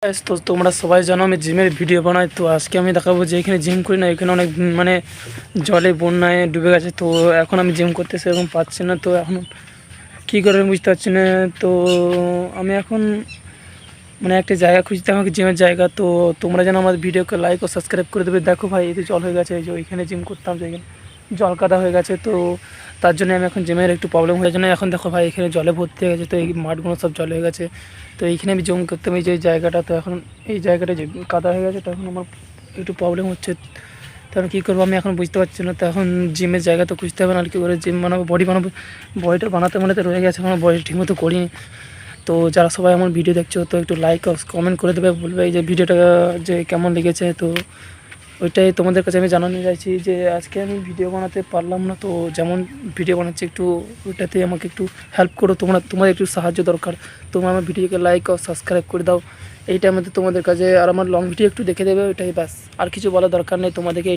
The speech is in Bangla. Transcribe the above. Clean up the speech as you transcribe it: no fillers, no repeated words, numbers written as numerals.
তো তোমরা সবাই জানো আমি জিমের ভিডিও বানাই। তো আজকে আমি দেখাবো যে এখানে জিম করি না, এখানে অনেক মানে জলে বন্যায় ডুবে গেছে। তো এখন আমি জিম করতে সেরকম পাচ্ছি না, তো এখন কী করে আমি বুঝতে পারছি না। তো আমি এখন মানে একটা জায়গা খুঁজতে, আমাকে জিমের জায়গা। তো তোমরা যেন আমার ভিডিওকে লাইক ও সাবস্ক্রাইব করে দেবে। দেখো ভাই, এই যে জল হয়ে গেছে, এই যে ওইখানে জিম করতাম যে এখানে জল কাদা হয়ে গেছে। তো তার জন্য আমি এখন জিমের একটু প্রবলেম হয়ে জন্য এখন দেখো ভাই, এখানে জলে ভর্তি হয়ে গেছে। তো এই মাঠগুলো সব জল হয়ে গেছে। তো এইখানে আমি জিম করতাম, এই যে জায়গাটা, তো এখন এই জায়গাটা যে কাদা হয়ে গেছে। তো এখন আমার একটু প্রবলেম হচ্ছে। তো আমি কী করবো আমি এখন বুঝতে পারছি না। তো এখন জিমের জায়গা তো খুঁজতে হবে, না কী করে জিম বানাবো, বডি বানাবো। বডিটা বানাতে বানাতে রয়ে গেছে, আমার বডি ঠিকমতো করিনি। তো যারা সবাই আমার ভিডিও দেখছো, তো একটু লাইক আর কমেন্ট করে দেবে, বলবে এই যে ভিডিওটা যে কেমন লেগেছে। তো ওইটাই তোমাদের কাছে আমি জানাতে চাইছি যে আজকে আমি ভিডিও বানাতে পারলাম না। তো যেমন ভিডিও বানাচ্ছি, একটু ওইটাতে আমাকে একটু হেল্প করো, তোমার একটু সাহায্য দরকার। তোমরা আমার ভিডিওকে লাইক আর সাবস্ক্রাইব করে দাও। এইটা আমাদের তোমাদের কাছে, আর আমার লং ভিডিও একটু দেখে দেবে, ওইটাই ব্যাস, আর কিছু বলার দরকার নেই তোমাদেরকে।